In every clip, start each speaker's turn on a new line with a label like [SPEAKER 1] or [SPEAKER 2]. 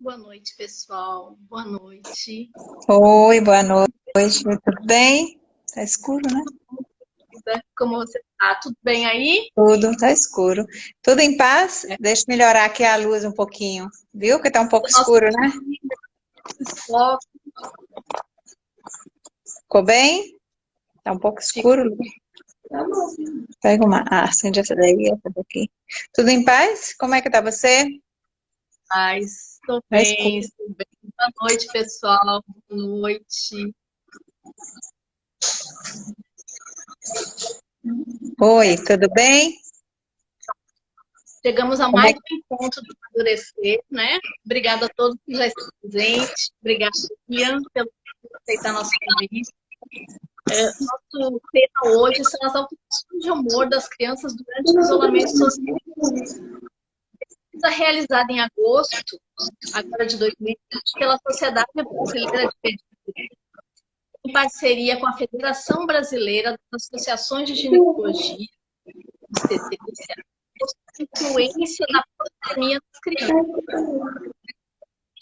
[SPEAKER 1] Boa noite, pessoal. Boa noite.
[SPEAKER 2] Oi, boa noite, tudo bem? Tá escuro, né?
[SPEAKER 1] Como você está? Tudo bem aí?
[SPEAKER 2] Tudo, tá escuro. Tudo em paz?
[SPEAKER 1] É,
[SPEAKER 2] Deixa eu melhorar aqui a luz um pouquinho, viu? Que tá um pouco
[SPEAKER 1] o nosso
[SPEAKER 2] escuro, né?
[SPEAKER 1] foco
[SPEAKER 2] Ficou bem? Tá um pouco escuro.
[SPEAKER 1] ficou
[SPEAKER 2] Pega uma. Ah, acende essa daí, essa daqui. Tudo em paz? Como é que tá você?
[SPEAKER 1] mais. Estou
[SPEAKER 2] Tá
[SPEAKER 1] bem,
[SPEAKER 2] escuro.
[SPEAKER 1] estou bem. Boa noite, pessoal. Boa noite.
[SPEAKER 2] Oi, tudo bem?
[SPEAKER 1] Chegamos a
[SPEAKER 2] Como é
[SPEAKER 1] mais
[SPEAKER 2] que...
[SPEAKER 1] um encontro do Amadurecer, né? Obrigada a todos que já estão presentes. Obrigada, Ian, pelo aceitar nosso convite. Nosso tema hoje são as alterações de humor das crianças durante o isolamento social. Realizada em agosto, agora de 2020, pela Sociedade Brasileira de Pediatria, em parceria com a Federação Brasileira das Associações de Ginecologia, obstetrícia, a influência da pandemia das crianças.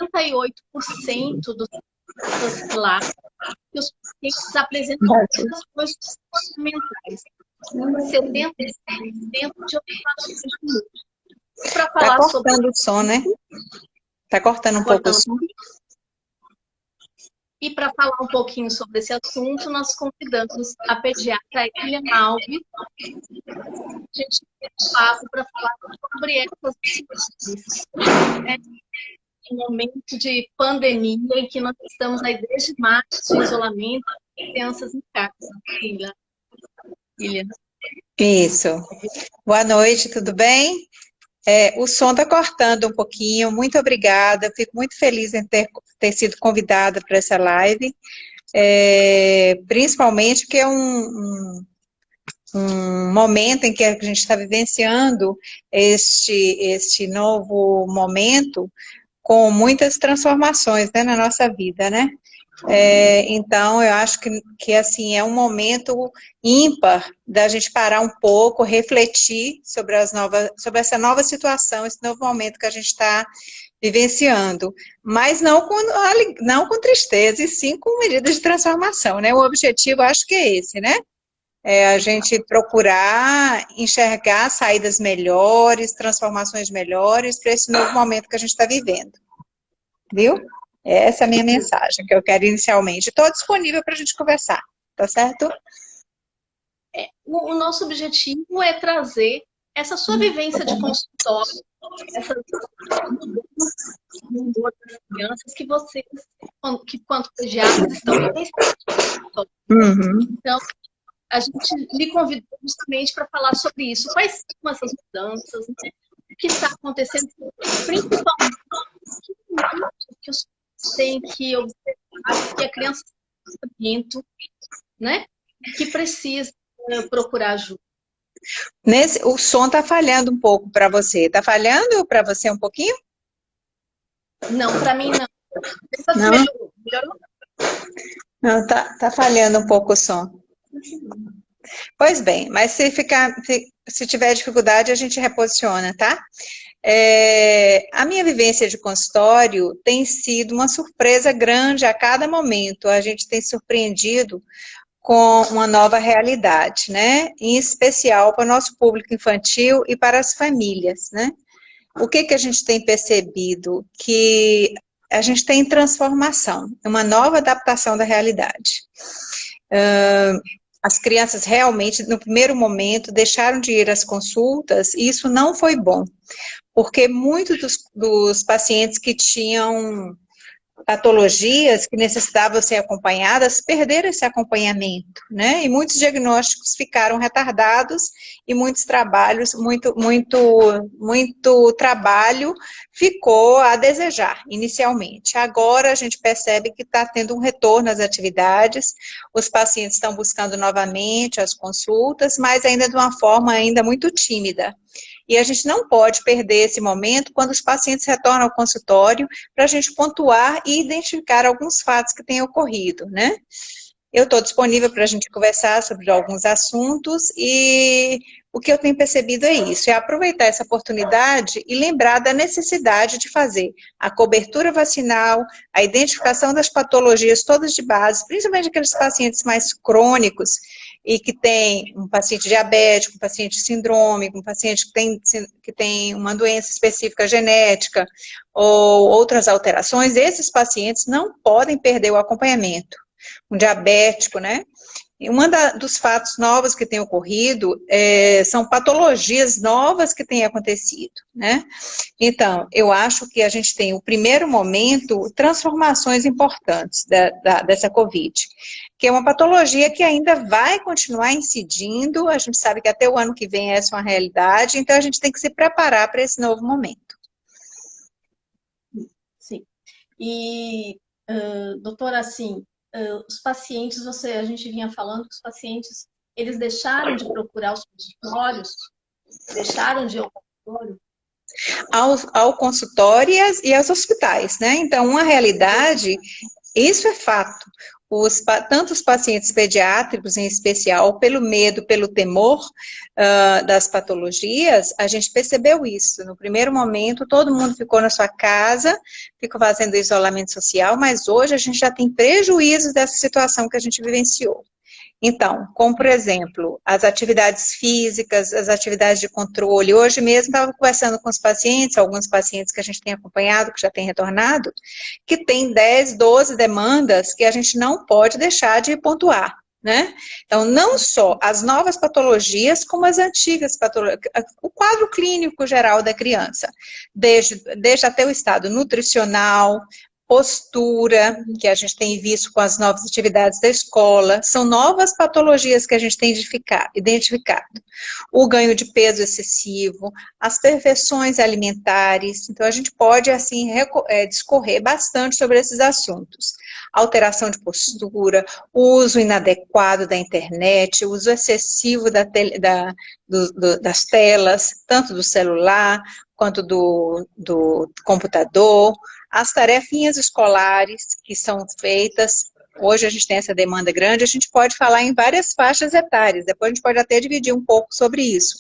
[SPEAKER 1] 78% dos crianças relatam que os pacientes apresentam alterações comportamentais, 77% de alterações de humor. Para
[SPEAKER 2] Tá
[SPEAKER 1] falar sobre
[SPEAKER 2] cortando o som, né? Tá cortando um pouco o
[SPEAKER 1] cortando
[SPEAKER 2] som?
[SPEAKER 1] E para falar um pouquinho sobre esse assunto, nós convidamos a pediatra Elian Alves. A gente tem um papo para falar sobre essas situações. É um momento de pandemia em que nós estamos aí desde março em isolamento, crianças em casa. Elian.
[SPEAKER 2] Isso. Boa noite, tudo bem? O som está cortando um pouquinho, muito obrigada, fico muito feliz em ter sido convidada para essa live, principalmente porque é um momento em que a gente está vivenciando este novo momento com muitas transformações, né, na nossa vida, né? Então, eu acho que assim, é um momento ímpar da gente parar um pouco, refletir sobre essa nova situação, esse novo momento que a gente está vivenciando, mas não com tristeza, e sim com medidas de transformação, né? O objetivo, acho que é esse, né? É a gente procurar enxergar saídas melhores, transformações melhores para esse novo momento que a gente está vivendo, viu? Essa é a minha mensagem que eu quero inicialmente. Estou disponível para a gente conversar, tá certo?
[SPEAKER 1] O nosso objetivo é trazer essa sua vivência de consultório, essas mudanças no humor das crianças que vocês, quanto pediatras, estão vivenciando.
[SPEAKER 2] Uhum.
[SPEAKER 1] Então, a gente lhe convidou justamente para falar sobre isso. Quais são essas mudanças? Né? O que está acontecendo? Principalmente que os pais têm que observar que a criança está muito, né? Que precisa procurar ajuda.
[SPEAKER 2] O som está falhando um pouco para você. Está falhando para você um pouquinho?
[SPEAKER 1] Não, para mim não. Pensa se
[SPEAKER 2] Não?
[SPEAKER 1] melhorou. Melhorou?
[SPEAKER 2] Não, tá falhando um pouco o som. Pois bem, mas se tiver dificuldade, a gente reposiciona, tá? A minha vivência de consultório tem sido uma surpresa grande a cada momento. A gente tem surpreendido com uma nova realidade, né? Em especial para o nosso público infantil e para as famílias, né? O que a gente tem percebido? Que a gente tem transformação, uma nova adaptação da realidade. As crianças realmente, no primeiro momento, deixaram de ir às consultas, e isso não foi bom, porque muitos dos pacientes que tinham patologias que necessitavam ser acompanhadas, perderam esse acompanhamento, né? E muitos diagnósticos ficaram retardados e muitos trabalhos, muito trabalho ficou a desejar inicialmente. Agora a gente percebe que está tendo um retorno às atividades, os pacientes estão buscando novamente as consultas, mas ainda de uma forma ainda muito tímida. E a gente não pode perder esse momento quando os pacientes retornam ao consultório para a gente pontuar e identificar alguns fatos que têm ocorrido, né? eu estou disponível para a gente conversar sobre alguns assuntos e o que eu tenho percebido é isso, é aproveitar essa oportunidade e lembrar da necessidade de fazer a cobertura vacinal, a identificação das patologias todas de base, principalmente aqueles pacientes mais crônicos e que tem um paciente diabético, um paciente sindrômico, um paciente que tem uma doença específica genética ou outras alterações, esses pacientes não podem perder o acompanhamento. Um diabético, né? E dos fatos novos que tem ocorrido são patologias novas que têm acontecido, né? Então, eu acho que a gente tem, o primeiro momento, transformações importantes dessa Covid, que é uma patologia que ainda vai continuar incidindo, a gente sabe que até o ano que vem essa é uma realidade, então a gente tem que se preparar para esse novo momento.
[SPEAKER 1] Sim. E, doutora, assim, os pacientes, a gente vinha falando que os pacientes, eles deixaram de procurar os consultórios, deixaram de ir ao consultório?
[SPEAKER 2] Ao consultório e aos hospitais, né? Então, uma realidade, isso é fato. Tanto os pacientes pediátricos, em especial, pelo medo, pelo temor das patologias, a gente percebeu isso. No primeiro momento, todo mundo ficou na sua casa, ficou fazendo isolamento social, mas hoje a gente já tem prejuízos dessa situação que a gente vivenciou. Então, como por exemplo, as atividades físicas, as atividades de controle. Hoje mesmo estava conversando com os pacientes, alguns pacientes que a gente tem acompanhado, que já tem retornado, que tem 10, 12 demandas que a gente não pode deixar de pontuar, né? Então, não só as novas patologias, como as antigas patologias, o quadro clínico geral da criança, desde até o estado nutricional, postura, que a gente tem visto com as novas atividades da escola, são novas patologias que a gente tem identificado. O ganho de peso excessivo, as perfeições alimentares, então a gente pode, assim, discorrer bastante sobre esses assuntos. Alteração de postura, o uso inadequado da internet, o uso excessivo das telas, tanto do celular quanto do computador, as tarefinhas escolares que são feitas, hoje a gente tem essa demanda grande, a gente pode falar em várias faixas etárias, depois a gente pode até dividir um pouco sobre isso.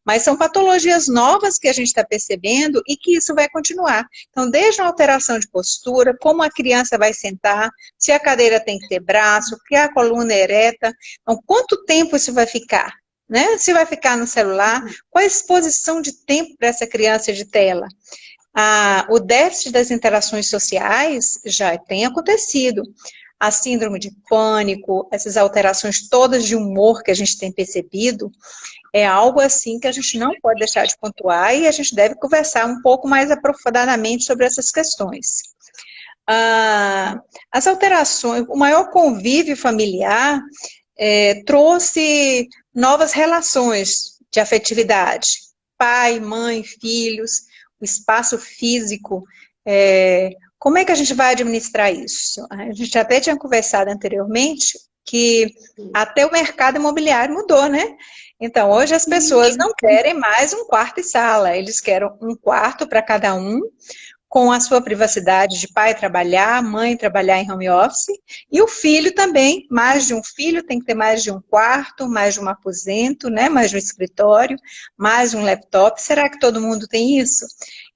[SPEAKER 2] Mas são patologias novas que a gente está percebendo e que isso vai continuar. Então, desde a alteração de postura, como a criança vai sentar, se a cadeira tem que ter braço, se a coluna é ereta, então, quanto tempo isso vai ficar? Né? Se vai ficar no celular, qual a exposição de tempo para essa criança de tela? O déficit das interações sociais já tem acontecido. A síndrome de pânico, essas alterações todas de humor que a gente tem percebido, é algo assim que a gente não pode deixar de pontuar e a gente deve conversar um pouco mais aprofundadamente sobre essas questões. As alterações, o maior convívio familiar trouxe novas relações de afetividade. Pai, mãe, filhos, o espaço físico, como é que a gente vai administrar isso? A gente até tinha conversado anteriormente que até o mercado imobiliário mudou, né? Então, hoje as pessoas não querem mais um quarto e sala, eles querem um quarto para cada um, com a sua privacidade de pai trabalhar, mãe trabalhar em home office, e o filho também, mais de um filho, tem que ter mais de um quarto, mais de um aposento, né, mais de um escritório, mais de um laptop. Será que todo mundo tem isso?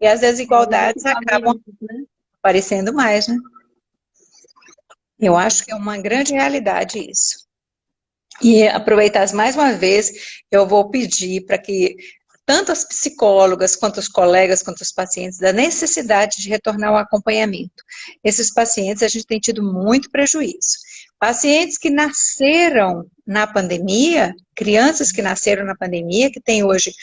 [SPEAKER 2] E as desigualdades acabam aparecendo mais, né? Eu acho que é uma grande realidade isso. E aproveitar mais uma vez, eu vou pedir para que tanto as psicólogas, quanto os colegas, quanto os pacientes, da necessidade de retornar ao acompanhamento. Esses pacientes, a gente tem tido muito prejuízo. Pacientes que nasceram na pandemia, crianças que nasceram na pandemia, que tem hoje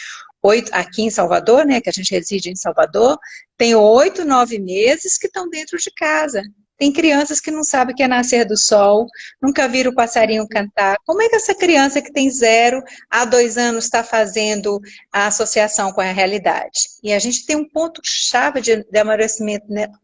[SPEAKER 2] 8, aqui em Salvador, né, que a gente reside em Salvador, tem 8, 9 meses que estão dentro de casa. Tem crianças que não sabem o que é nascer do sol, nunca viram o passarinho cantar. Como é que essa criança que tem 0 a 2 anos está fazendo a associação com a realidade? E a gente tem um ponto-chave de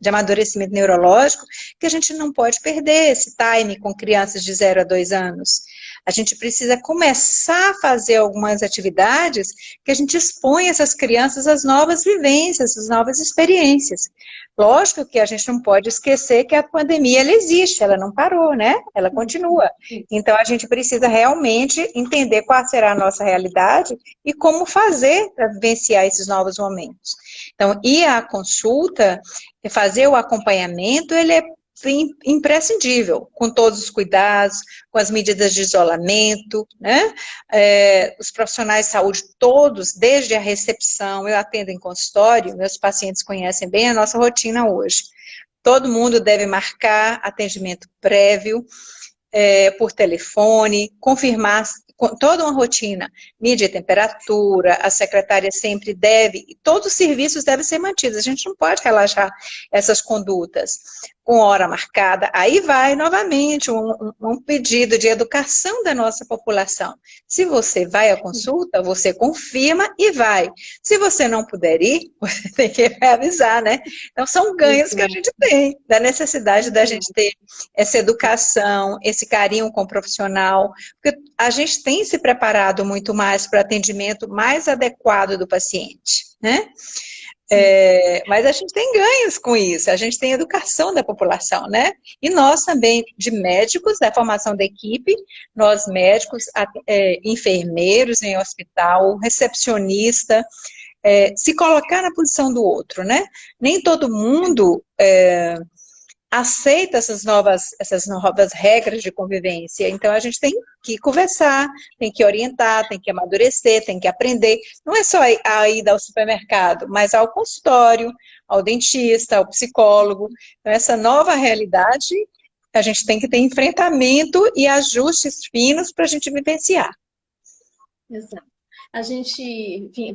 [SPEAKER 2] amadurecimento neurológico que a gente não pode perder esse time com crianças de 0 a 2 anos. A gente precisa começar a fazer algumas atividades que a gente expõe essas crianças às novas vivências, às novas experiências. Lógico que a gente não pode esquecer que a pandemia, ela existe, ela não parou, né? Ela continua. Então, a gente precisa realmente entender qual será a nossa realidade e como fazer para vivenciar esses novos momentos. Então, ir à consulta, fazer o acompanhamento, ele é imprescindível, com todos os cuidados, com as medidas de isolamento, né? Os profissionais de saúde todos, desde a recepção, eu atendo em consultório, meus pacientes conhecem bem a nossa rotina hoje. Todo mundo deve marcar atendimento prévio, por telefone, confirmar toda uma rotina, medir a temperatura, a secretária sempre deve, todos os serviços devem ser mantidos, a gente não pode relaxar essas condutas com hora marcada. Aí vai novamente um pedido de educação da nossa população. Se você vai à consulta, você confirma e vai. Se você não puder ir, você tem que avisar, né? Então são ganhos que a gente tem, da necessidade da gente ter essa educação, esse carinho com o profissional, porque a gente tem se preparado muito mais para o atendimento mais adequado do paciente, né? Mas a gente tem ganhos com isso, a gente tem educação da população, né? E nós também, de médicos, da formação da equipe, nós médicos, enfermeiros em hospital, recepcionista, se colocar na posição do outro, né? Nem todo mundo aceita essas novas regras de convivência. Então, a gente tem que conversar, tem que orientar, tem que amadurecer, tem que aprender. Não é só a ida ao supermercado, mas ao consultório, ao dentista, ao psicólogo. Então, essa nova realidade, a gente tem que ter enfrentamento e ajustes finos para a gente vivenciar.
[SPEAKER 1] Exato.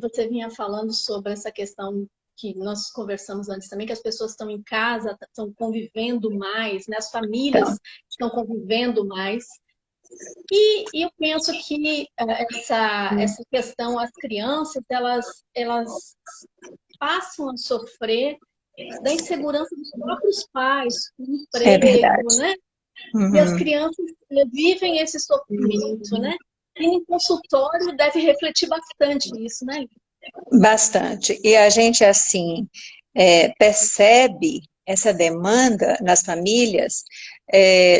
[SPEAKER 1] Você vinha falando sobre essa questão que nós conversamos antes também, que as pessoas estão em casa, estão convivendo mais, né? As famílias estão convivendo mais. E eu penso que essa questão, as crianças, elas passam a sofrer da insegurança dos próprios pais, do emprego, né?
[SPEAKER 2] Uhum.
[SPEAKER 1] E as crianças vivem esse sofrimento, né? E no consultório deve refletir bastante isso, né?
[SPEAKER 2] Bastante. E a gente, assim, percebe essa demanda nas famílias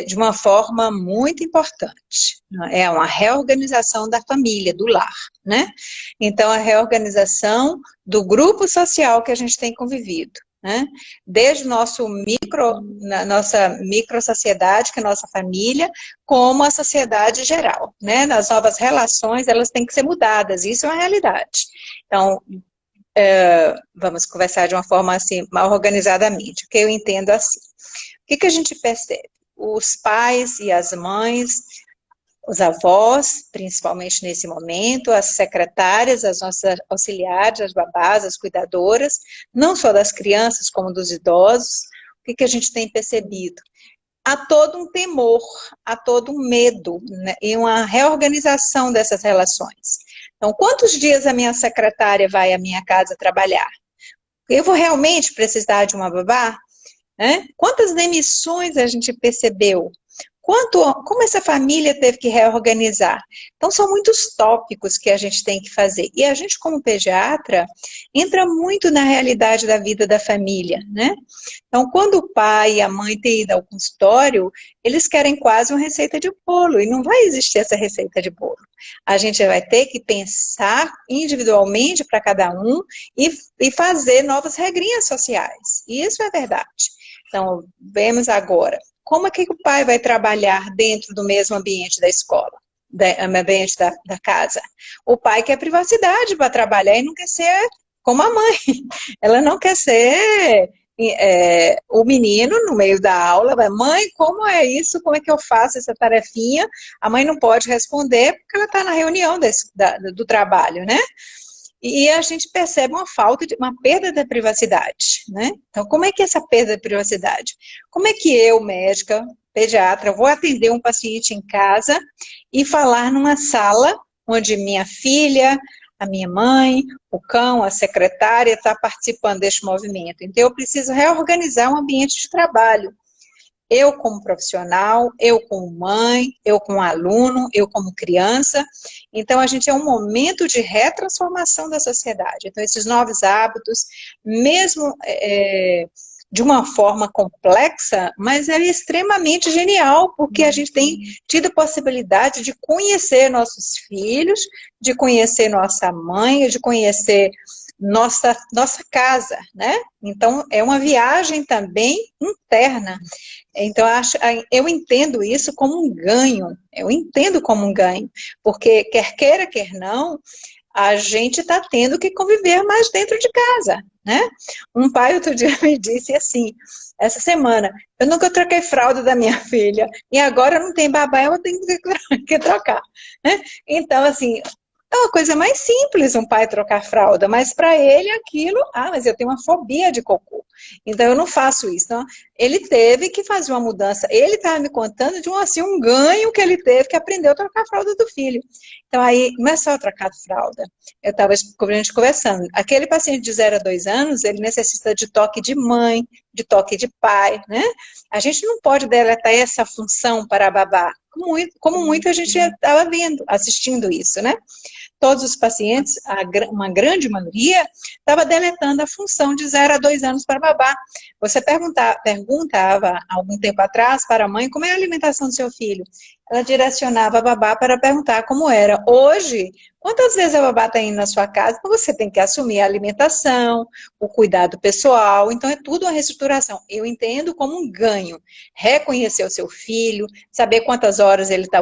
[SPEAKER 2] de uma forma muito importante. É uma reorganização da família, do lar, né? Então, a reorganização do grupo social que a gente tem convivido, né? Desde o nossa micro-sociedade, que é a nossa família, como a sociedade geral, né? Nas novas relações, elas têm que ser mudadas, isso é uma realidade. Então, vamos conversar de uma forma assim, mal organizadamente, o que eu entendo assim. O que a gente percebe? Os pais e as mães, os avós, principalmente nesse momento, as secretárias, as nossas auxiliares, as babás, as cuidadoras, não só das crianças como dos idosos, o que a gente tem percebido? Há todo um temor, há todo um medo, né, e uma reorganização dessas relações. Então, quantos dias a minha secretária vai à minha casa trabalhar? Eu vou realmente precisar de uma babá? Né? Quantas demissões a gente percebeu? Como essa família teve que reorganizar? Então, são muitos tópicos que a gente tem que fazer. E a gente, como pediatra, entra muito na realidade da vida da família, né? Então, quando o pai e a mãe têm ido ao consultório, eles querem quase uma receita de bolo, e não vai existir essa receita de bolo. A gente vai ter que pensar individualmente para cada um e fazer novas regrinhas sociais. E isso é verdade. Então, vemos agora. Como é que o pai vai trabalhar dentro do mesmo ambiente da escola, ambiente da casa? O pai quer privacidade para trabalhar e não quer ser como a mãe. Ela não quer ser o menino no meio da aula. Mãe, como é isso? Como é que eu faço essa tarefinha? A mãe não pode responder porque ela está na reunião do trabalho, né? E a gente percebe uma perda da privacidade, né? Então, como é que é essa perda da privacidade? Como é que eu, médica, pediatra, vou atender um paciente em casa e falar numa sala onde minha filha, a minha mãe, o cão, a secretária está participando deste movimento? Então, eu preciso reorganizar um ambiente de trabalho. Eu como profissional, eu como mãe, eu como aluno, eu como criança. Então, a gente é um momento de retransformação da sociedade. Então, esses novos hábitos, mesmo de uma forma complexa, mas é extremamente genial, porque a gente tem tido possibilidade de conhecer nossos filhos, de conhecer nossa mãe, de conhecer nossa casa, né? Então, é uma viagem também interna. Então, eu entendo isso como um ganho, eu entendo como um ganho, porque quer queira, quer não, a gente está tendo que conviver mais dentro de casa, né? Um pai outro dia me disse assim, essa semana, eu nunca troquei fralda da minha filha, e agora não tem babá, eu tenho que trocar, né? Então, assim, é uma coisa mais simples um pai trocar fralda, mas para ele aquilo, mas eu tenho uma fobia de cocô, então eu não faço isso. Então, ele teve que fazer uma mudança, ele estava me contando de um ganho que ele teve, que aprendeu a trocar a fralda do filho. Então aí, não é só trocar de fralda, eu estava com a gente conversando, aquele paciente de 0 a 2 anos, ele necessita de toque de mãe, de toque de pai, né? A gente não pode deletar essa função para a babá, como muita gente estava vendo, assistindo isso, né? Todos os pacientes, uma grande maioria, estava deletando a função de 0 a 2 anos para babá. Você perguntava, algum tempo atrás, para a mãe como é a alimentação do seu filho. Ela direcionava a babá para perguntar como era. Hoje, quantas vezes a babá está indo na sua casa? Então você tem que assumir a alimentação, o cuidado pessoal, então é tudo uma reestruturação. Eu entendo como um ganho. Reconhecer o seu filho, saber quantas horas ele está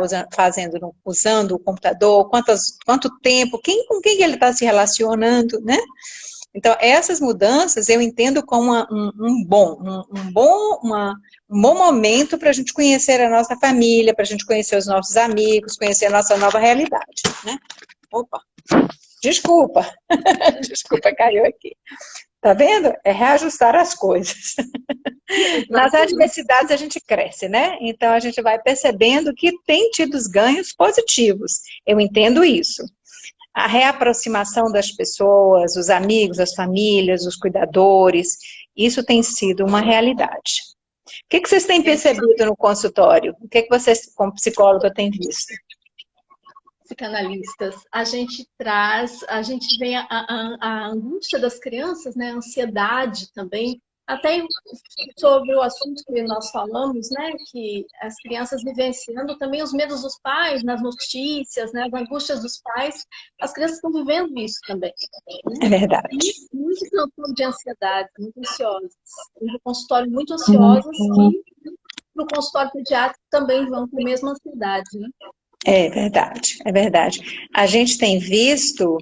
[SPEAKER 2] usando o computador, quanto tempo, com quem ele está se relacionando, né? Então, essas mudanças eu entendo como um bom momento para a gente conhecer a nossa família, para a gente conhecer os nossos amigos, conhecer a nossa nova realidade, né? Opa, desculpa, desculpa, caiu aqui. Tá vendo? É reajustar as coisas. Nas adversidades a gente cresce, né? Então a gente vai percebendo que tem tido os ganhos positivos. Eu entendo isso. A reaproximação das pessoas, os amigos, as famílias, os cuidadores, isso tem sido uma realidade. O que vocês têm percebido no consultório? O que vocês, como psicóloga, têm visto?
[SPEAKER 1] Psicanalistas, a gente vê a angústia das crianças, né? A ansiedade também, até sobre o assunto que nós falamos, né? Que as crianças vivenciando também os medos dos pais, nas notícias, né? As angústias dos pais, as crianças estão vivendo isso também. Né?
[SPEAKER 2] É verdade.
[SPEAKER 1] E muito transtorno de ansiedade, muito ansiosas. No consultório muito ansiosas e no consultório pediátrico também vão com a mesma ansiedade, né?
[SPEAKER 2] É verdade, é verdade. A gente tem visto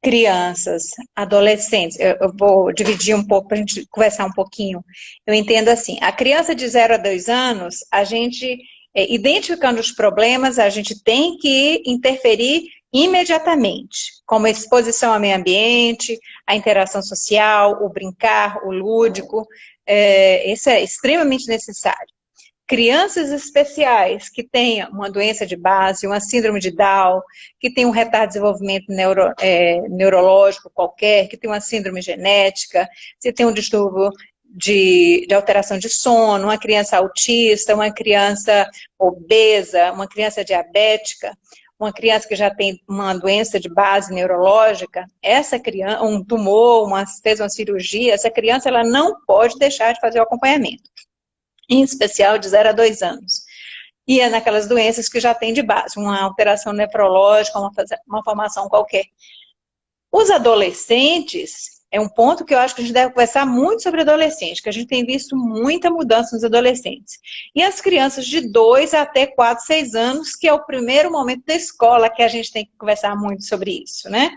[SPEAKER 2] crianças, adolescentes, eu vou dividir um pouco para a gente conversar um pouquinho. Eu entendo assim, a criança de 0 a 2 anos, a gente, identificando os problemas, a gente tem que interferir imediatamente, como a exposição ao meio ambiente, a interação social, o brincar, o lúdico, isso é extremamente necessário. Crianças especiais que tenham uma doença de base, uma síndrome de Down, que tem um retardo de desenvolvimento neurológico qualquer, que tem uma síndrome genética, se tem um distúrbio de alteração de sono, uma criança autista, uma criança obesa, uma criança diabética, uma criança que já tem uma doença de base neurológica, essa criança, um tumor, fez uma cirurgia, essa criança ela não pode deixar de fazer o acompanhamento. Em especial de 0 a 2 anos. E é naquelas doenças que já tem de base, uma alteração nefrológica, uma formação qualquer. Os adolescentes, é um ponto que eu acho que a gente deve conversar muito sobre adolescentes, que a gente tem visto muita mudança nos adolescentes. E as crianças de 2 até 4, 6 anos, que é o primeiro momento da escola que a gente tem que conversar muito sobre isso, né?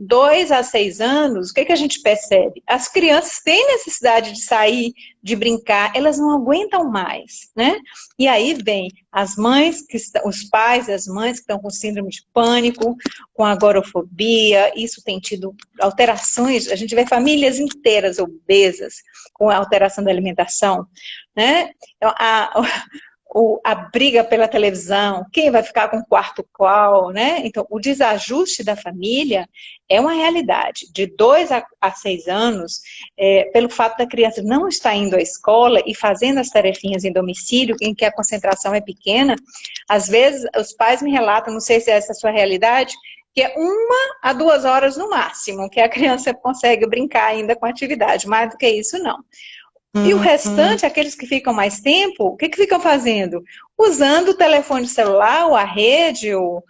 [SPEAKER 2] 2 a 6 anos, o que a gente percebe? As crianças têm necessidade de sair, de brincar, elas não aguentam mais, né? E aí vem as mães, os pais e as mães que estão com síndrome de pânico, com agorafobia, isso tem tido alterações, a gente vê famílias inteiras obesas com a alteração da alimentação, né? Então, a briga pela televisão, quem vai ficar com o quarto qual, né? Então, o desajuste da família é uma realidade. De 2 a 6 anos, pelo fato da criança não estar indo à escola e fazendo as tarefinhas em domicílio, em que a concentração é pequena, às vezes os pais me relatam, não sei se essa é a sua realidade, que é 1 a 2 horas no máximo, que a criança consegue brincar ainda com a atividade, mais do que isso não. E o restante, aqueles que ficam mais tempo, o que ficam fazendo? Usando o telefone celular, ou a rede, ou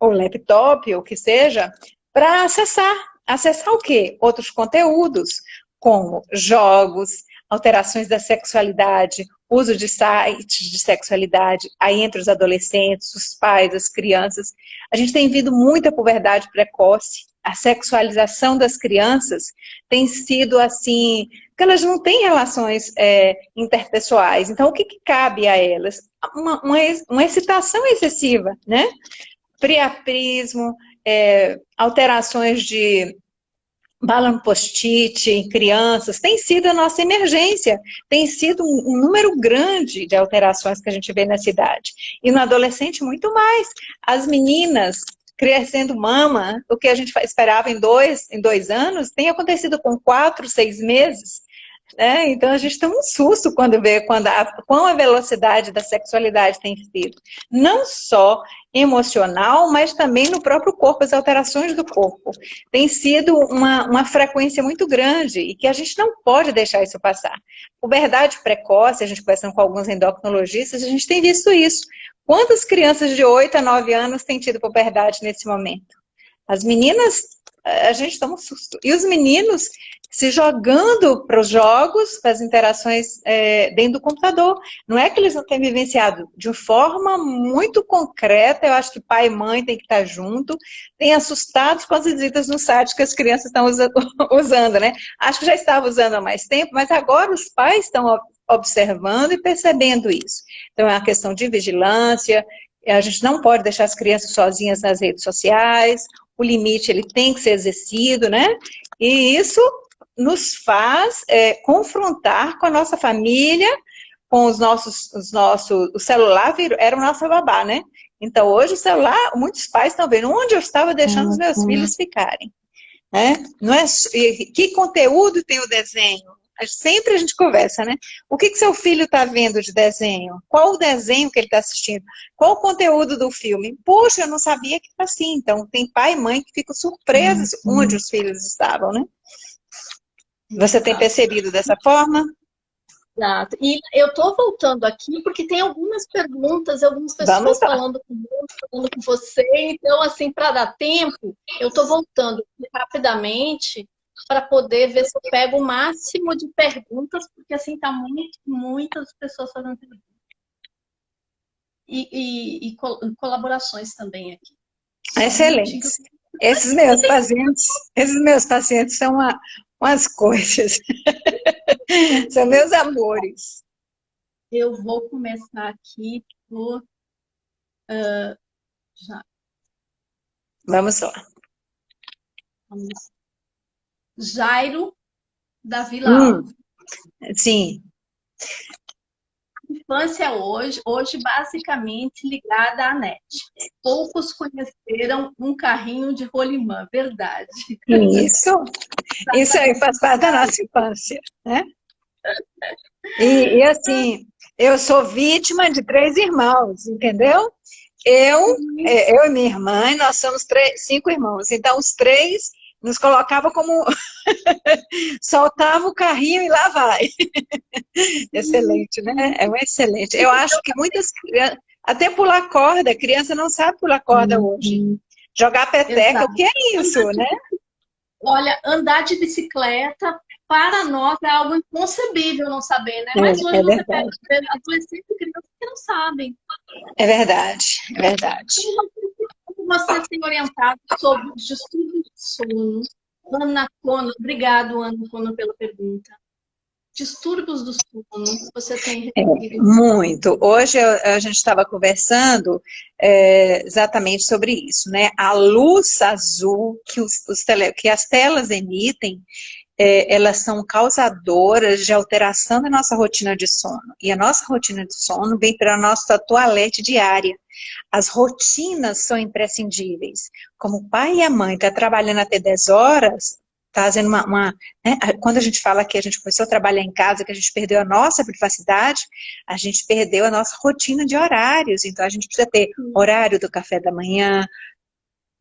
[SPEAKER 2] o laptop, ou o que seja, para acessar. Acessar o quê? Outros conteúdos, como jogos, alterações da sexualidade, uso de sites de sexualidade, aí entre os adolescentes, os pais, as crianças. A gente tem visto muita puberdade precoce. A sexualização das crianças tem sido assim, porque elas não têm relações interpessoais. Então, o que cabe a elas? Uma excitação excessiva, né? Priapismo, alterações de bala no post-it em crianças, tem sido a nossa emergência, tem sido um número grande de alterações que a gente vê na cidade. E no adolescente, muito mais. As meninas crescendo mama, o que a gente esperava em 2 anos, tem acontecido com 4, 6 meses. Então a gente tem um susto quando vê quão a velocidade da sexualidade tem sido. Não só emocional, mas também no próprio corpo, as alterações do corpo. Tem sido uma frequência muito grande e que a gente não pode deixar isso passar. Puberdade precoce, a gente conversando com alguns endocrinologistas, a gente tem visto isso. Quantas crianças de 8 a 9 anos têm tido puberdade nesse momento? As meninas, a gente toma um susto. E os meninos se jogando para os jogos, para as interações dentro do computador. Não é que eles não têm vivenciado de forma muito concreta, eu acho que pai e mãe têm que estar junto, têm assustados com as visitas no site que as crianças estão usando, né? Acho que já estavam usando há mais tempo, mas agora os pais estão observando e percebendo isso. Então, é uma questão de vigilância, a gente não pode deixar as crianças sozinhas nas redes sociais, o limite ele tem que ser exercido, né? E isso nos faz confrontar com a nossa família, com o celular era o nosso babá, né? Então, hoje o celular, muitos pais estão vendo onde eu estava deixando os meus filhos ficarem. Né? Não é, que conteúdo tem o desenho? Sempre a gente conversa, né? O que seu filho está vendo de desenho? Qual o desenho que ele está assistindo? Qual o conteúdo do filme? Poxa, eu não sabia que era assim. Então, tem pai e mãe que ficam surpresos onde os filhos estavam, né? Você tem percebido dessa forma?
[SPEAKER 1] Exato. E eu estou voltando aqui porque tem algumas perguntas, algumas pessoas falando comigo, falando com você. Então, assim, para dar tempo, eu estou voltando rapidamente para poder ver se eu pego o máximo de perguntas, porque assim tá muitas pessoas fazendo perguntas. E colaborações também aqui.
[SPEAKER 2] Excelente. Esses meus pacientes são umas coisas. São meus amores.
[SPEAKER 1] Eu vou começar aqui por... já.
[SPEAKER 2] Vamos lá.
[SPEAKER 1] Jairo, da Vila Alves.
[SPEAKER 2] Sim.
[SPEAKER 1] A infância hoje basicamente ligada à net. Poucos conheceram um carrinho de rolimã, verdade.
[SPEAKER 2] Isso aí faz parte da nossa infância, né? E assim, eu sou vítima de 3 irmãos, entendeu? Eu e minha irmã, nós somos 5 irmãos. Então, os 3 nos colocava como... soltava o carrinho e lá vai. Excelente, né? É um excelente. Eu acho que muitas crianças... Até pular corda, criança não sabe pular corda hoje. Jogar peteca, exato. O que é isso, né?
[SPEAKER 1] Olha, andar de bicicleta, para nós, é algo inconcebível não saber, né? Mas hoje você pega adolescentes e crianças que não sabem.
[SPEAKER 2] É verdade, é verdade.
[SPEAKER 1] Como você tem orientado sobre os distúrbios de sono? Ana Cono, obrigado, Ana Cono, pela pergunta. Distúrbios do sono, você tem recebido?
[SPEAKER 2] Muito. Hoje a gente estava conversando exatamente sobre isso, né? A luz azul que as telas emitem, elas são causadoras de alteração da nossa rotina de sono. E a nossa rotina de sono vem para a nossa toalete diária. As rotinas são imprescindíveis. Como o pai e a mãe estão trabalhando até 10 horas, tá fazendo né? Quando a gente fala que a gente começou a trabalhar em casa, que a gente perdeu a nossa privacidade, a gente perdeu a nossa rotina de horários. Então, a gente precisa ter horário do café da manhã,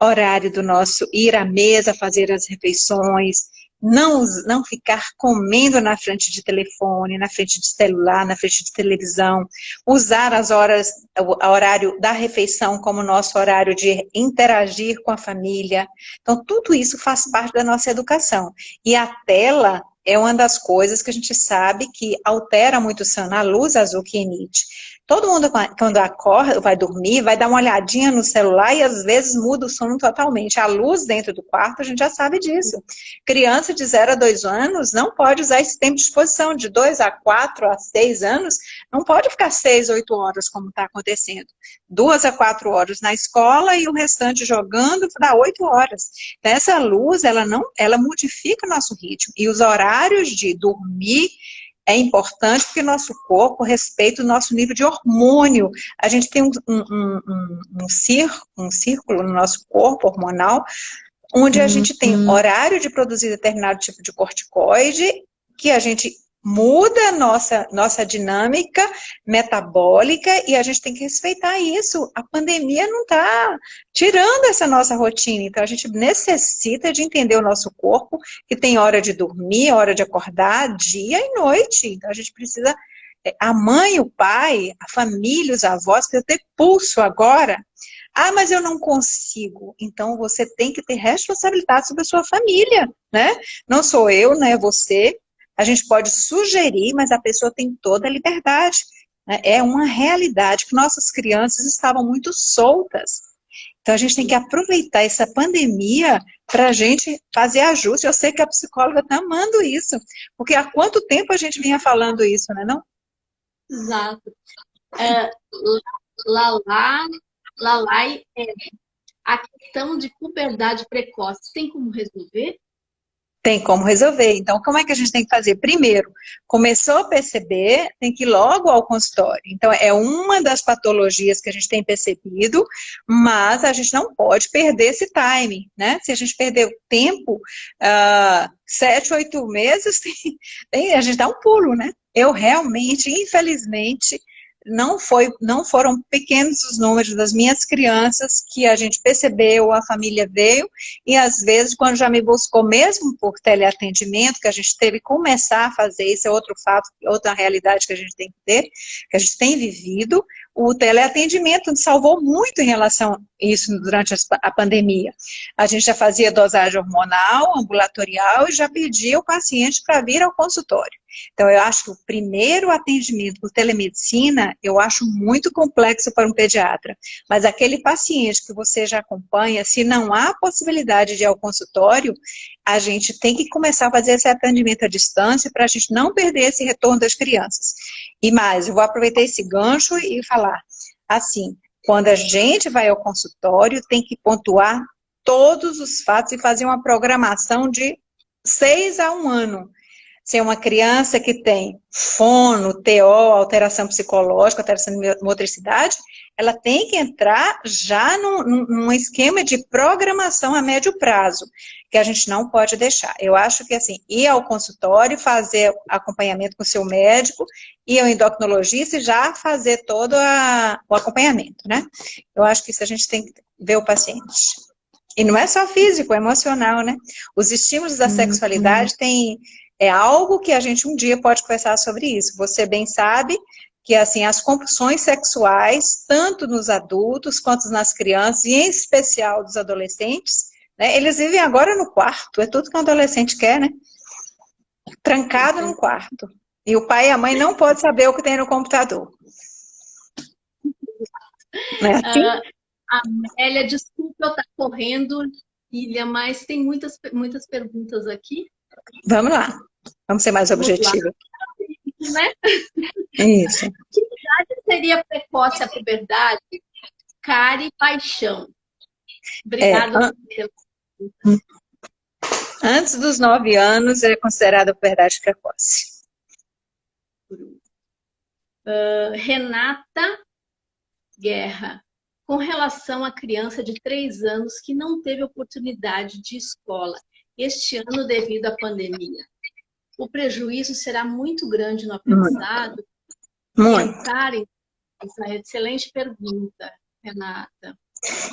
[SPEAKER 2] horário do nosso ir à mesa, fazer as refeições, não ficar comendo na frente de telefone, na frente de celular, na frente de televisão, usar as horas, o horário da refeição como nosso horário de interagir com a família. Então, tudo isso faz parte da nossa educação. E a tela é uma das coisas que a gente sabe que altera muito o sono, a luz azul que emite. Todo mundo, quando acorda, vai dormir, vai dar uma olhadinha no celular e às vezes muda o sono totalmente. A luz dentro do quarto, a gente já sabe disso. Criança de 0 a 2 anos não pode usar esse tempo de exposição. De 2 a 4 a 6 anos, não pode ficar 6, 8 horas como está acontecendo. 2 a 4 horas na escola e o restante jogando dá 8 horas. Então, essa luz, ela modifica o nosso ritmo. E os horários de dormir é importante porque nosso corpo respeita o nosso nível de hormônio. A gente tem um círculo no nosso corpo hormonal, onde a gente tem horário de produzir determinado tipo de corticoide, que a gente muda a nossa dinâmica metabólica e a gente tem que respeitar isso. A pandemia não está tirando essa nossa rotina, então a gente necessita de entender o nosso corpo, que tem hora de dormir, hora de acordar, dia e noite. Então a gente precisa, a mãe, o pai, a família, os avós, precisam ter pulso agora. Ah, mas eu não consigo. Então, você tem que ter responsabilidade sobre a sua família, né? Não sou eu, não é você. A gente pode sugerir, mas a pessoa tem toda a liberdade, né? É uma realidade que nossas crianças estavam muito soltas. Então, a gente tem que aproveitar essa pandemia para a gente fazer ajuste. Eu sei que a psicóloga está amando isso, porque há quanto tempo a gente vinha falando isso, né, não?
[SPEAKER 1] Exato. Lalai, a questão de puberdade precoce, tem como resolver?
[SPEAKER 2] Tem como resolver. Então, como é que a gente tem que fazer? Primeiro, começou a perceber, tem que ir logo ao consultório. Então, é uma das patologias que a gente tem percebido, mas a gente não pode perder esse time, né? Se a gente perder o tempo, 7, 8 meses, a gente dá um pulo, né? Eu realmente, infelizmente, não foram pequenos os números das minhas crianças que a gente percebeu, a família veio, e às vezes, quando já me buscou, mesmo por teleatendimento, que a gente teve que começar a fazer, isso é outro fato, outra realidade que a gente tem que ter, que a gente tem vivido, o teleatendimento nos salvou muito em relação a isso durante a pandemia. A gente já fazia dosagem hormonal, ambulatorial, e já pedia o paciente para vir ao consultório. Então, eu acho que o primeiro atendimento por telemedicina, eu acho muito complexo para um pediatra. Mas aquele paciente que você já acompanha, se não há possibilidade de ir ao consultório, a gente tem que começar a fazer esse atendimento à distância para a gente não perder esse retorno das crianças. E mais, eu vou aproveitar esse gancho e falar, assim, quando a gente vai ao consultório, tem que pontuar todos os fatos e fazer uma programação de 6 a 1 ano. Se é uma criança que tem fono, TO, alteração psicológica, alteração de motricidade, ela tem que entrar já num esquema de programação a médio prazo, que a gente não pode deixar. Eu acho que, assim, ir ao consultório, fazer acompanhamento com o seu médico, ir ao endocrinologista e já fazer todo o acompanhamento, né? Eu acho que isso a gente tem que ver o paciente. E não é só físico, é emocional, né? Os estímulos da sexualidade é algo que a gente um dia pode conversar sobre isso. Você bem sabe que, assim, as compulsões sexuais, tanto nos adultos quanto nas crianças, e em especial dos adolescentes, né, eles vivem agora no quarto, é tudo que um adolescente quer, né? Trancado no quarto. E o pai e a mãe não podem saber o que tem no computador. Não é assim?
[SPEAKER 1] Amélia, desculpa eu estar correndo, filha, mas tem muitas perguntas aqui.
[SPEAKER 2] Vamos lá. Vamos ser mais objetivos.
[SPEAKER 1] Né?
[SPEAKER 2] Isso.
[SPEAKER 1] Que idade seria precoce a puberdade? Cari Paixão. Obrigada.
[SPEAKER 2] Antes dos 9 anos é considerada puberdade precoce.
[SPEAKER 1] Renata Guerra. Com relação à criança de 3 anos que não teve oportunidade de escola este ano devido à pandemia, o prejuízo será muito grande no aprendizado?
[SPEAKER 2] Muito.
[SPEAKER 1] Essa é excelente pergunta, Renata.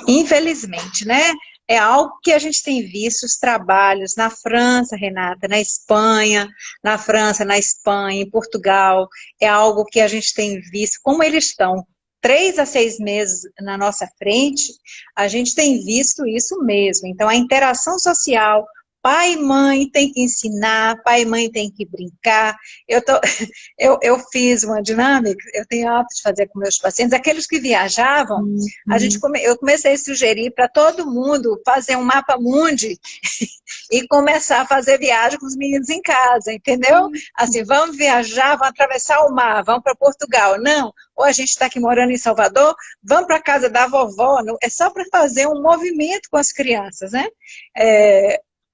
[SPEAKER 2] Infelizmente, né? É algo que a gente tem visto os trabalhos na França, Renata, na Espanha, na França, na Espanha, em Portugal. É algo que a gente tem visto, como eles estão 3 a 6 meses na nossa frente, a gente tem visto isso mesmo. Então, a interação social, pai e mãe tem que ensinar, pai e mãe tem que brincar. Eu fiz uma dinâmica, eu tenho hábito de fazer com meus pacientes, aqueles que viajavam, eu comecei a sugerir para todo mundo fazer um mapa mundi e começar a fazer viagem com os meninos em casa, entendeu? Assim, vamos viajar, vamos atravessar o mar, vamos para Portugal. Não, ou a gente está aqui morando em Salvador, vamos para a casa da vovó, é só para fazer um movimento com as crianças, né?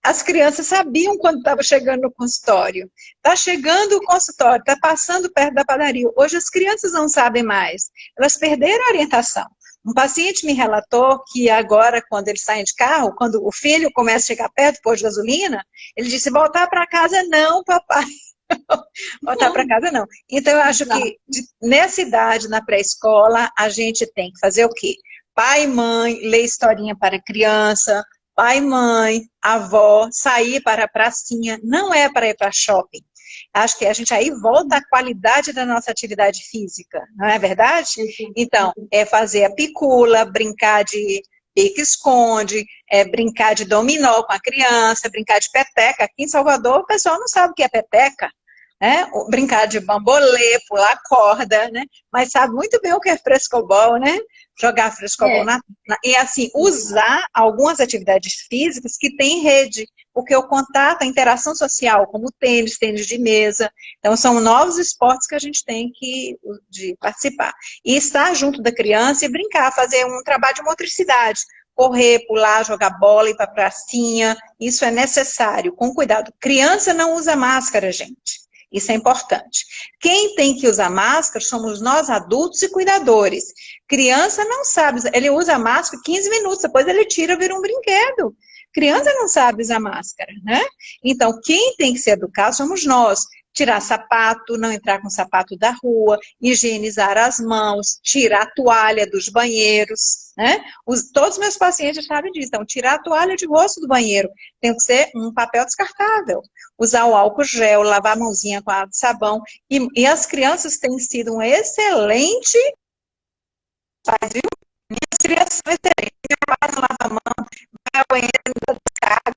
[SPEAKER 2] As crianças sabiam quando estava chegando no consultório. Está chegando o consultório, está passando perto da padaria. Hoje as crianças não sabem mais. Elas perderam a orientação. Um paciente me relatou que agora, quando eles saem de carro, quando o filho começa a chegar perto do posto de gasolina, ele disse, voltar para casa não, papai. Voltar para casa não. Então, eu acho que nessa idade, na pré-escola, a gente tem que fazer o quê? Pai e mãe, ler historinha para criança, pai, mãe, avó, sair para a pracinha, não é para ir para shopping. Acho que a gente aí volta à qualidade da nossa atividade física, não é verdade? Então, é fazer a picula, brincar de pique-esconde, brincar de dominó com a criança, brincar de peteca. Aqui em Salvador, o pessoal não sabe o que é peteca. Né? Brincar de bambolê, pular corda, né? Mas sabe muito bem o que é frescobol, né? Jogar frescobol e assim, usar algumas atividades físicas que tem rede, porque o contato, a interação social, como tênis, tênis de mesa, então são novos esportes que a gente tem que participar. E estar junto da criança e brincar, fazer um trabalho de motricidade, correr, pular, jogar bola, ir para a pracinha, isso é necessário, com cuidado. Criança não usa máscara, gente. Isso é importante. Quem tem que usar máscara somos nós adultos e cuidadores. Criança não sabe, ele usa máscara 15 minutos, depois ele tira, vira um brinquedo. Criança não sabe usar máscara, né? Então, quem tem que se educar somos nós. Tirar sapato, não entrar com sapato da rua, higienizar as mãos, tirar a toalha dos banheiros, né? Todos os meus pacientes sabem disso. Então, tirar a toalha de rosto do banheiro tem que ser um papel descartável. Usar o álcool gel, lavar a mãozinha com água e sabão. E as crianças têm sido um excelente... Minhas crianças são excelentes. Minha casa lava a mão, vai ao banheiro, não descarga.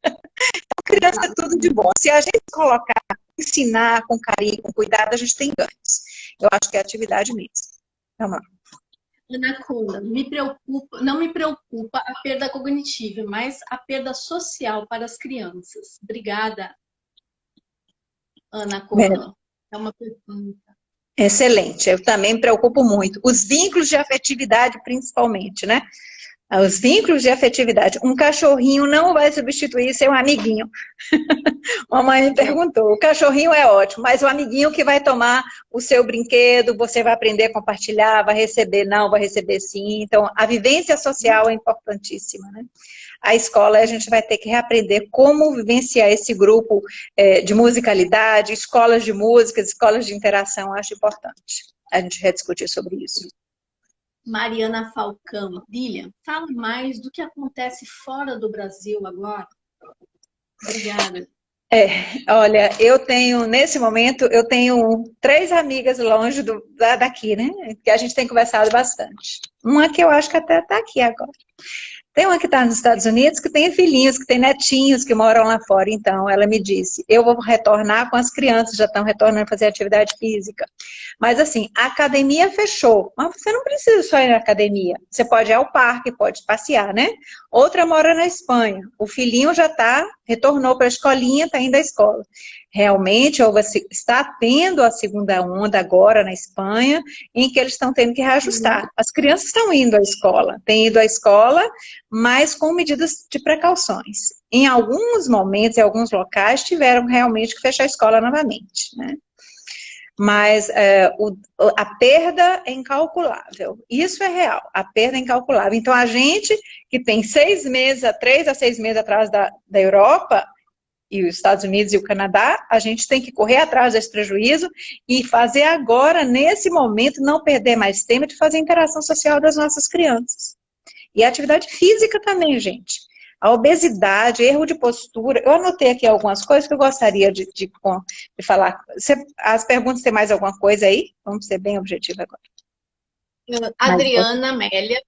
[SPEAKER 2] Então, criança é tudo de bom. Se a gente colocar, ensinar com carinho, com cuidado, a gente tem ganhos. Eu acho que é atividade mesmo. Vamos lá.
[SPEAKER 1] Ana Cunda, não me preocupa a perda cognitiva, mas a perda social para as crianças. Obrigada, Ana Cunda. É uma pergunta.
[SPEAKER 2] Excelente, eu também me preocupo muito. Os vínculos de afetividade, principalmente, né? Os vínculos de afetividade. Um cachorrinho não vai substituir seu amiguinho. Uma mãe me perguntou, o cachorrinho é ótimo, mas o amiguinho que vai tomar o seu brinquedo, você vai aprender a compartilhar, vai receber não, vai receber sim. Então, a vivência social é importantíssima, né? A escola, a gente vai ter que reaprender como vivenciar esse grupo de musicalidade, escolas de músicas, escolas de interação, eu acho importante a gente rediscutir sobre isso.
[SPEAKER 1] Mariana Falcão, Lilian, fala mais do que acontece fora do Brasil agora. Obrigada.
[SPEAKER 2] Olha, nesse momento, eu tenho 3 amigas longe daqui, né? Que a gente tem conversado bastante. Uma que eu acho que até está aqui agora. Tem uma que está nos Estados Unidos, que tem filhinhos, que tem netinhos que moram lá fora. Então, ela me disse, eu vou retornar com as crianças, já estão retornando a fazer atividade física. Mas assim, a academia fechou. Mas você não precisa só ir na academia. Você pode ir ao parque, pode passear, né? Outra mora na Espanha. O filhinho já retornou para a escolinha, está indo à escola. Realmente, está tendo a segunda onda agora na Espanha, em que eles estão tendo que reajustar. As crianças estão indo à escola, têm ido à escola, mas com medidas de precauções. Em alguns momentos, em alguns locais, tiveram realmente que fechar a escola novamente, né? Mas a perda é incalculável. Isso é real, a perda é incalculável. Então, a gente que tem 6 meses, 3 a 6 meses atrás da Europa, e os Estados Unidos e o Canadá, a gente tem que correr atrás desse prejuízo e fazer agora, nesse momento, não perder mais tempo de fazer a interação social das nossas crianças. E a atividade física também, gente. A obesidade, erro de postura. Eu anotei aqui algumas coisas que eu gostaria de falar. As perguntas, tem mais alguma coisa aí? Vamos ser bem objetivos agora.
[SPEAKER 1] Adriana Amélia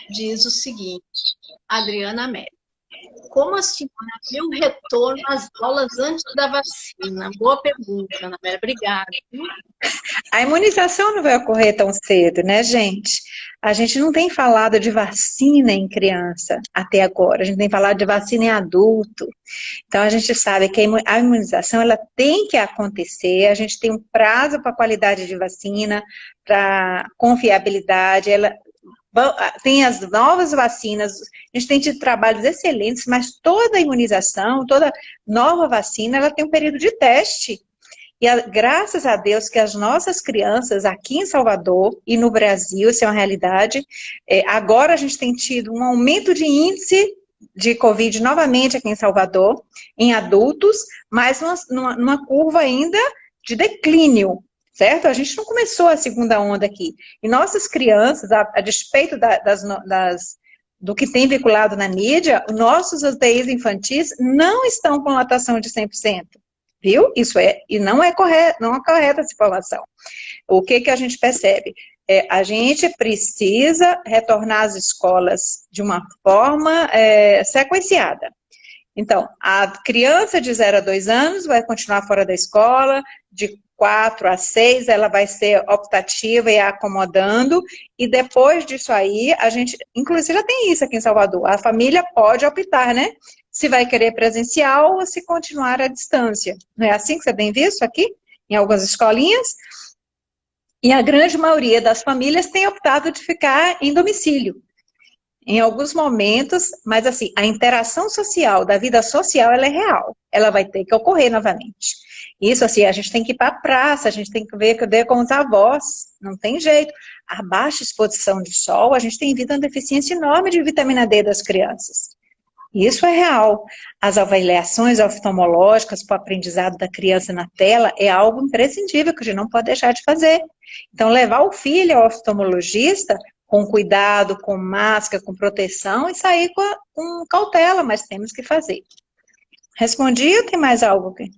[SPEAKER 1] diz o seguinte. Adriana Amélia. Como a senhora viu o retorno às aulas antes da vacina? Boa pergunta, Ana Amélia. Obrigada.
[SPEAKER 2] A imunização não vai ocorrer tão cedo, né, gente? A gente não tem falado de vacina em criança até agora. A gente tem falado de vacina em adulto. Então, a gente sabe que a imunização, ela tem que acontecer. A gente tem um prazo para a qualidade de vacina, para confiabilidade. Tem as novas vacinas, a gente tem tido trabalhos excelentes, mas toda imunização, toda nova vacina, ela tem um período de teste. E graças a Deus que as nossas crianças aqui em Salvador e no Brasil, isso é uma realidade, agora a gente tem tido um aumento de índice de Covid novamente aqui em Salvador, em adultos, mas numa curva ainda de declínio. Certo? A gente não começou a segunda onda aqui. E nossas crianças, a despeito do que tem vinculado na mídia, nossos UTIs infantis não estão com lotação de 100%. Viu? Isso e não é correta essa informação. O que a gente percebe? A gente precisa retornar às escolas de uma forma sequenciada. Então, a criança de 0 a 2 anos vai continuar fora da escola, de 4 a 6, ela vai ser optativa e acomodando, e depois disso aí, a gente, inclusive já tem isso aqui em Salvador, a família pode optar, né? Se vai querer presencial ou se continuar à distância. Não é assim que você tem visto aqui, em algumas escolinhas? E a grande maioria das famílias tem optado de ficar em domicílio. Em alguns momentos, mas assim, a interação social, da vida social, ela é real. Ela vai ter que ocorrer novamente. Isso, assim, a gente tem que ir para a praça, a gente tem que ver com os avós, não tem jeito. A baixa exposição de sol, a gente tem visto uma deficiência enorme de vitamina D das crianças. Isso é real. As avaliações oftalmológicas para o aprendizado da criança na tela é algo imprescindível, que a gente não pode deixar de fazer. Então, levar o filho ao oftalmologista com cuidado, com máscara, com proteção e sair com cautela, mas temos que fazer. Respondi ou tem mais algo aqui?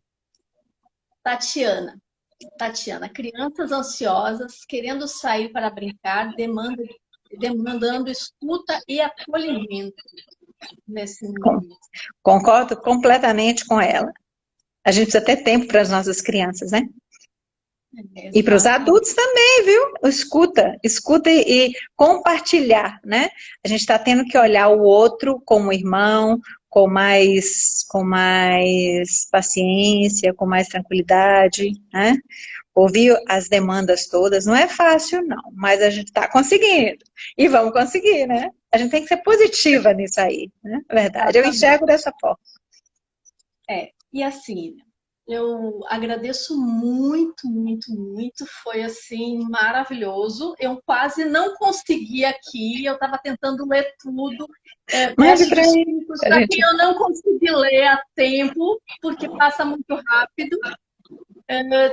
[SPEAKER 1] Tatiana, crianças ansiosas, querendo sair para brincar, demandando escuta e acolhimento nesse momento.
[SPEAKER 2] Concordo completamente com ela. A gente precisa ter tempo para as nossas crianças, né? E para os adultos também, viu? Escuta e compartilhar, né? A gente está tendo que olhar o outro como irmão, com mais paciência, com mais tranquilidade, né? Ouvir as demandas todas não é fácil, não, mas a gente está conseguindo. E vamos conseguir, né? A gente tem que ser positiva nisso aí, né? Verdade, eu enxergo dessa forma.
[SPEAKER 1] E assim, eu agradeço muito, muito, muito. Foi, assim, maravilhoso. Eu quase não consegui aqui. Eu estava tentando ler tudo.
[SPEAKER 2] Mas para
[SPEAKER 1] que eu não consegui ler a tempo, porque passa muito rápido.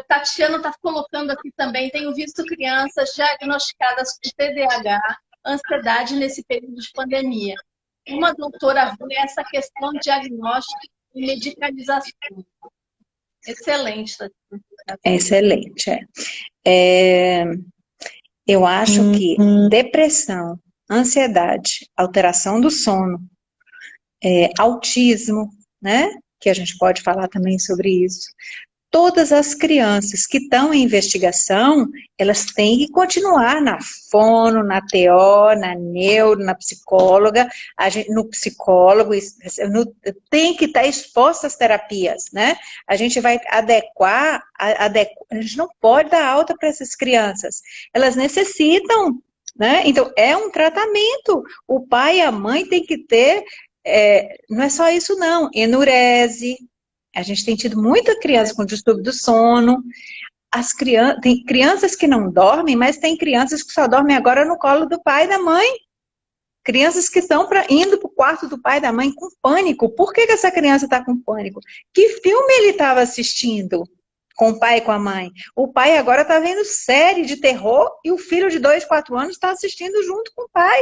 [SPEAKER 1] Tatiana está colocando aqui também. Tenho visto crianças diagnosticadas com TDAH, ansiedade nesse período de pandemia. Uma doutora vê essa questão de diagnóstico e medicalização. Excelente, Tatiana.
[SPEAKER 2] Excelente, eu acho que depressão, ansiedade, alteração do sono, autismo, né? Que a gente pode falar também sobre isso. Todas as crianças que estão em investigação, elas têm que continuar na fono, na TO, na neuro, na psicóloga, no psicólogo, tem que estar exposta às terapias, né? A gente vai adequar, a gente não pode dar alta para essas crianças. Elas necessitam né? Então, é um tratamento. O pai e a mãe têm que ter, não é só isso não, enurese. A gente tem tido muita criança com distúrbio do sono. Tem crianças que não dormem, mas tem crianças que só dormem agora no colo do pai e da mãe. Crianças que estão indo para o quarto do pai e da mãe com pânico. Por que essa criança está com pânico? Que filme ele estava assistindo com o pai e com a mãe? O pai agora está vendo série de terror e o filho de 2, 4 anos está assistindo junto com o pai.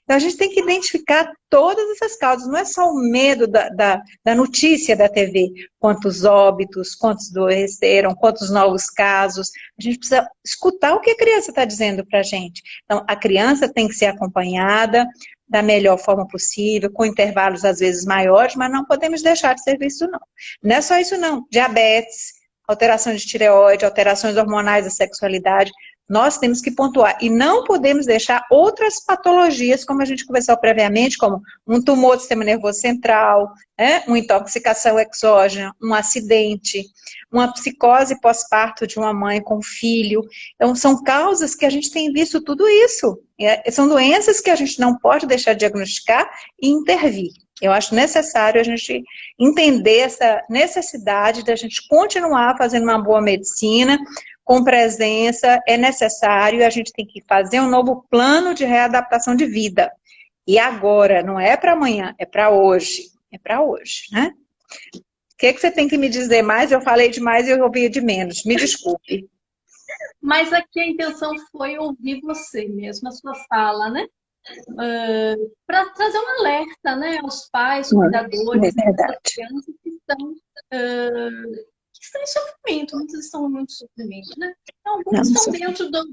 [SPEAKER 2] Então a gente tem que identificar todas essas causas. Não é só o medo da notícia da TV. Quantos óbitos, quantos adoeceram, quantos novos casos. A gente precisa escutar o que a criança está dizendo para a gente. Então a criança tem que ser acompanhada da melhor forma possível, com intervalos às vezes maiores, mas não podemos deixar de ser visto não. Não é só isso não. Diabetes, alteração de tireoide, alterações hormonais da sexualidade, nós temos que pontuar. E não podemos deixar outras patologias, como a gente conversou previamente, como um tumor do sistema nervoso central, uma intoxicação exógena, um acidente, uma psicose pós-parto de uma mãe com filho. Então, são causas que a gente tem visto tudo isso. São doenças que a gente não pode deixar de diagnosticar e intervir. Eu acho necessário a gente entender essa necessidade da gente continuar fazendo uma boa medicina, com presença, é necessário, a gente tem que fazer um novo plano de readaptação de vida. E agora, não é para amanhã, é para hoje. É para hoje, né? O que você tem que me dizer mais? Eu falei demais e eu ouvi de menos. Me desculpe.
[SPEAKER 1] Mas aqui a intenção foi ouvir você mesmo, a sua fala, né? Para trazer um alerta, né, aos pais, cuidadores, às crianças que estão em sofrimento, muitos estão em muito sofrimento, né? Então, alguns estão dentro do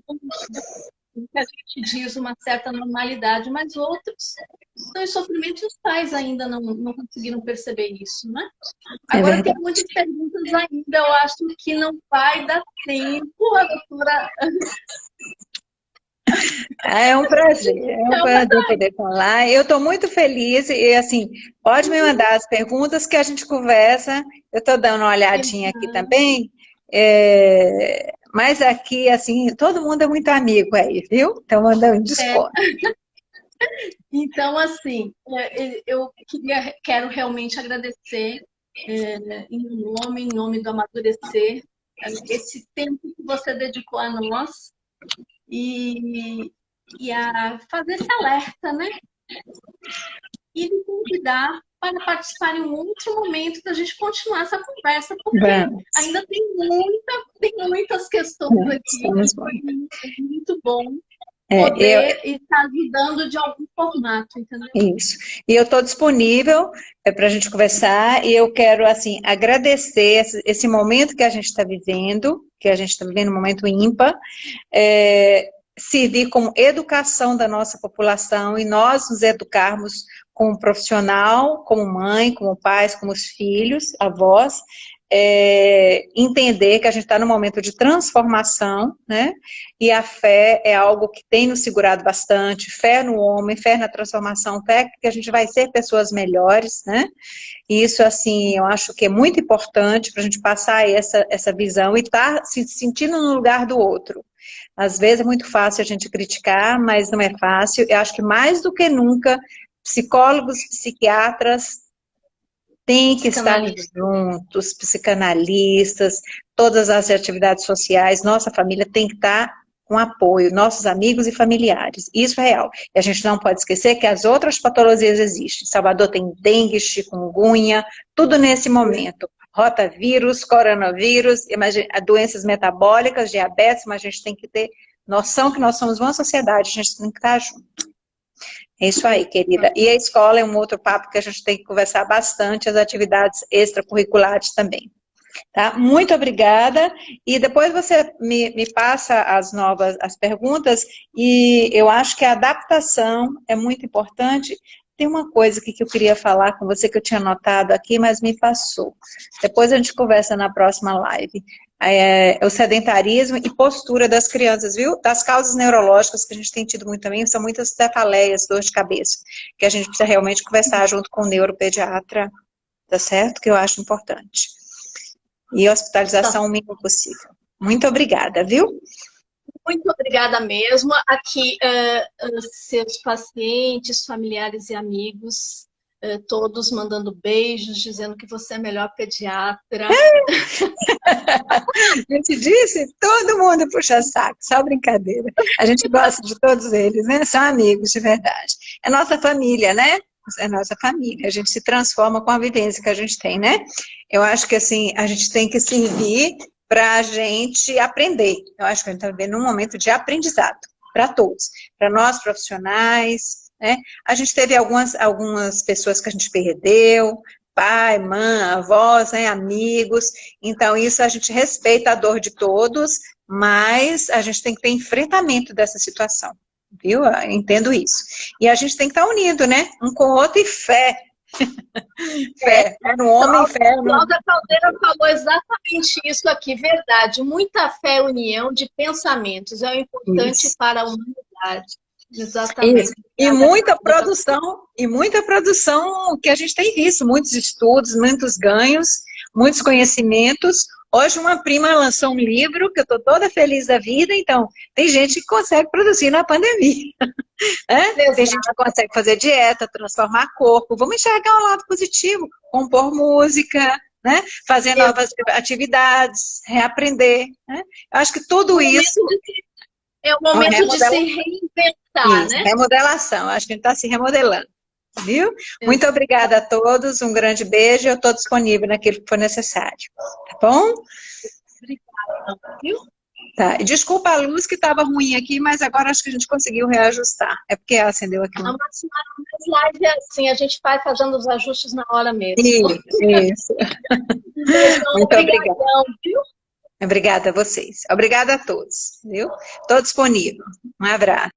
[SPEAKER 1] que a gente diz uma certa normalidade, mas outros estão em sofrimento e os pais ainda não conseguiram perceber isso, né? Agora tem muitas perguntas ainda, eu acho que não vai dar tempo, a doutora...
[SPEAKER 2] É um prazer poder falar. Eu estou muito feliz e, assim, pode me mandar as perguntas que a gente conversa. Eu estou dando uma olhadinha aqui também. Mas aqui, assim, todo mundo é muito amigo aí, viu? Então, manda um desconto.
[SPEAKER 1] Então, assim, eu quero realmente agradecer em nome do Amadurecer, esse tempo que você dedicou a nós. E a fazer esse alerta, né? E me convidar para participar em um outro momento da gente continuar essa conversa, porque ainda tem muitas questões aqui. É muito bom poder estar ajudando de algum formato, entendeu?
[SPEAKER 2] Isso. E eu estou disponível para a gente conversar e eu quero, assim, agradecer esse momento que a gente está vivendo, um momento ímpar, servir como educação da nossa população e nós nos educarmos como profissional, como mãe, como pais, como os filhos, avós, entender que a gente está num momento de transformação, né? E a fé é algo que tem nos segurado bastante, fé no homem, fé na transformação, fé que a gente vai ser pessoas melhores, né? E isso, assim, eu acho que é muito importante para a gente passar essa visão e estar se sentindo no lugar do outro. Às vezes é muito fácil a gente criticar, mas não é fácil. Eu acho que mais do que nunca, psicólogos, psiquiatras têm que estar juntos, psicanalistas, todas as atividades sociais, nossa família tem que estar com apoio, nossos amigos e familiares. Isso é real. E a gente não pode esquecer que as outras patologias existem. Salvador tem dengue, chikungunya, tudo nesse momento. Rotavírus, coronavírus, doenças metabólicas, diabetes, mas a gente tem que ter noção que nós somos uma sociedade, a gente tem que estar junto. É isso aí, querida. E a escola é um outro papo que a gente tem que conversar bastante, as atividades extracurriculares também. Tá? Muito obrigada. E depois você me passa as perguntas, e eu acho que a adaptação é muito importante. Tem uma coisa aqui que eu queria falar com você, que eu tinha anotado aqui, mas me passou. Depois a gente conversa na próxima live. O sedentarismo e postura das crianças, viu? Das causas neurológicas que a gente tem tido muito também, são muitas cefaleias, dor de cabeça, que a gente precisa realmente conversar junto com o neuropediatra, tá certo? Que eu acho importante. E hospitalização o mínimo possível. Muito obrigada, viu?
[SPEAKER 1] muito obrigada mesmo. Aqui, seus pacientes, familiares e amigos, todos mandando beijos, dizendo que você é a melhor pediatra.
[SPEAKER 2] A gente disse, todo mundo puxa saco, só brincadeira. A gente gosta de todos eles, né? São amigos de verdade. É nossa família, né? É nossa família. A gente se transforma com a vivência que a gente tem, né? Eu acho que, assim, a gente tem que servir para a gente aprender. Eu acho que a gente está vivendo um momento de aprendizado para todos. Para nós, profissionais, né? A gente teve algumas pessoas que a gente perdeu, pai, mãe, avós, né, amigos. Então, isso a gente respeita a dor de todos, mas a gente tem que ter enfrentamento dessa situação, viu? Eu entendo isso. E a gente tem que estar unido, né? Um com o outro e fé. Fé no homem, fé no...
[SPEAKER 1] Cláudia Caldeira falou exatamente isso aqui, verdade. Muita fé e união de pensamentos é o importante
[SPEAKER 2] Isso.
[SPEAKER 1] para a humanidade. Exatamente.
[SPEAKER 2] Isso. E muita produção que a gente tem visto, muitos estudos, muitos ganhos, muitos conhecimentos. Hoje uma prima lançou um livro, que eu estou toda feliz da vida, então tem gente que consegue produzir na pandemia. Né? Tem gente que consegue fazer dieta, transformar corpo. Vamos enxergar o lado positivo, compor música, né? Fazer novas atividades, reaprender. Né? Eu acho que tudo isso...
[SPEAKER 1] É o momento de se reinventar,
[SPEAKER 2] isso,
[SPEAKER 1] né?
[SPEAKER 2] Remodelação, acho que a gente está se remodelando, viu? Muito obrigada a todos, um grande beijo, eu estou disponível naquilo que for necessário, tá bom?
[SPEAKER 1] Obrigada, viu?
[SPEAKER 2] Tá, e desculpa a luz que estava ruim aqui, mas agora acho que a gente conseguiu reajustar, é porque acendeu aqui.
[SPEAKER 1] A live é assim, a gente vai fazendo os ajustes na hora mesmo.
[SPEAKER 2] Isso. Muito obrigada.
[SPEAKER 1] Viu?
[SPEAKER 2] Obrigada a vocês. Obrigada a todos, viu? Estou disponível. Um abraço.